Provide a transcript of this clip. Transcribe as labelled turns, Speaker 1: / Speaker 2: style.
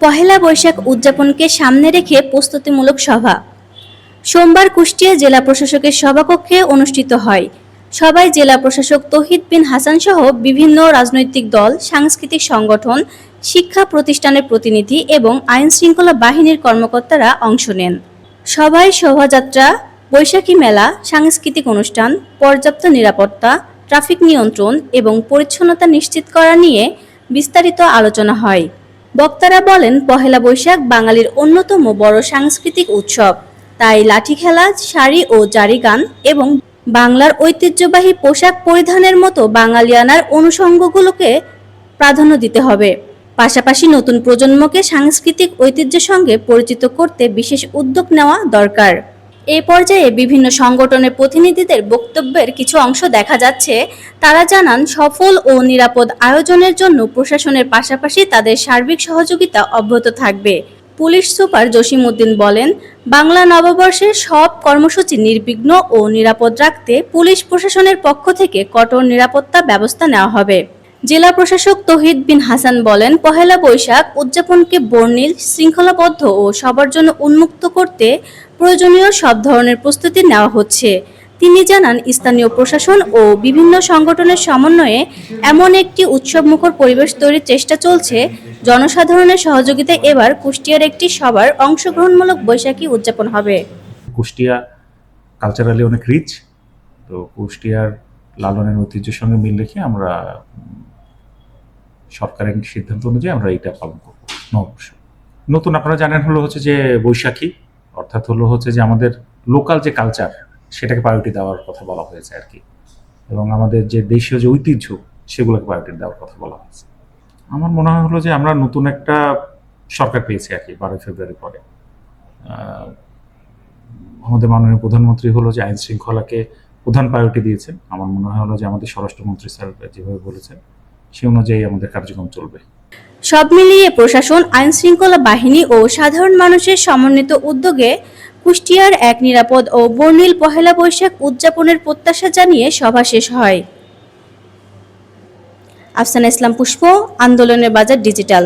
Speaker 1: পহেলা বৈশাখ উদযাপনকে সামনে রেখে প্রস্তুতিমূলক সভা সোমবার কুষ্টিয়া জেলা প্রশাসকের সভাকক্ষে অনুষ্ঠিত হয়। সভায় জেলা প্রশাসক তৌহিদ বিন হাসান সহ বিভিন্ন রাজনৈতিক দল, সাংস্কৃতিক সংগঠন, শিক্ষা প্রতিষ্ঠানের প্রতিনিধি এবং আইন শৃঙ্খলা বাহিনীর কর্মকর্তারা অংশ নেন। সভায় শোভাযাত্রা, বৈশাখী মেলা, সাংস্কৃতিক অনুষ্ঠান, পর্যাপ্ত নিরাপত্তা, ট্রাফিক নিয়ন্ত্রণ এবং পরিচ্ছন্নতা নিশ্চিত করা নিয়ে বিস্তারিত আলোচনা হয়। বক্তারা বলেন, পহেলা বৈশাখ বাঙালির অন্যতম বড় সাংস্কৃতিক উৎসব। তাই লাঠি খেলা, শাড়ি ও জারি গান এবং বাংলার ঐতিহ্যবাহী পোশাক পরিধানের মতো বাঙালিয়ানার অনুষঙ্গগুলোকে প্রাধান্য দিতে হবে। পাশাপাশি নতুন প্রজন্মকে সাংস্কৃতিক ঐতিহ্যের সঙ্গে পরিচিত করতে বিশেষ উদ্যোগ নেওয়া দরকার। এ পর্যায়ে বিভিন্ন সংগঠনের প্রতিনিধিদের বক্তব্যের কিছু অংশ দেখা যাচ্ছে। তারা জানান, সফল ও নিরাপদ আয়োজনের জন্য প্রশাসনের পাশাপাশি তাদের সার্বিক সহযোগিতা অব্যাহত থাকবে। পুলিশ সুপার জসিমউদ্দিন বলেন, বাংলা নববর্ষের সব কর্মসূচি নির্বিঘ্ন ও নিরাপদ রাখতে পুলিশ প্রশাসনের পক্ষ থেকে কঠোর নিরাপত্তা ব্যবস্থা নেওয়া হবে। জেলা প্রশাসক তৌহিদ বিন হাসান বলেন, পহেলা বৈশাখ উদযাপনকে বর্ণিল, শৃঙ্খলাবদ্ধ ও সবার জন্য উন্মুক্ত করতে প্রয়োজনীয় সব ধরনের প্রস্তুতি নেওয়া হচ্ছে। তিনি জানান, স্থানীয় প্রশাসন ও বিভিন্ন সংগঠনের সমন্বয়ে এমন একটি উৎসবমুখর পরিবেশ তৈরির চেষ্টা চলছে। জনসাধারণের সহযোগিতায় এবার কুষ্টিয়ার একটি সবার অংশগ্রহণমূলক বৈশাখী উদযাপন হবে।
Speaker 2: কুষ্টিয়া কালচারালি অনেক রিচ, তো কুষ্টিয়ার লালনের ঐতিহ্যের সঙ্গে মিল রেখে আমরা সরকারের সিদ্ধান্ত অনুযায়ী আমরা এটা পালন করব। নববর্ষ নতুন আপনারা জানেন হচ্ছে যে বৈশাখী, অর্থাৎ হচ্ছে যে আমাদের লোকাল যে কালচার সেটাকে প্রায়োরিটি দেওয়ার কথা বলা হয়েছে আর কি, এবং আমাদের যে দেশীয় যে ঐতিহ্য সেগুলোকে প্রায়োরিটি দেওয়ার কথা বলা হয়েছে। আমার মনে হয় যে আমরা নতুন একটা সরকার পেয়েছি আর কি 12 ফেব্রুয়ারি পরে। আমাদের মাননীয় প্রধানমন্ত্রী যে আইন শৃঙ্খলাকে প্রধান প্রায়োরিটি দিয়েছেন। আমার মনে হয় যে আমাদের স্বরাষ্ট্রমন্ত্রী স্যার যেভাবে বলেছেন সে অনুযায়ী আমাদের কার্যক্রম চলবে।
Speaker 1: সব মিলিয়ে প্রশাসন, আইন শৃঙ্খলা বাহিনী ও সাধারণ মানুষের সমন্বিত উদ্যোগে কুষ্টিয়ার এক নিরাপদ ও বর্ণিল পহেলা বৈশাখ উদযাপনের প্রত্যাশা জানিয়ে সভা শেষ হয়। আফসানা ইসলাম পুষ্প, আন্দোলনের বাজার ডিজিটাল।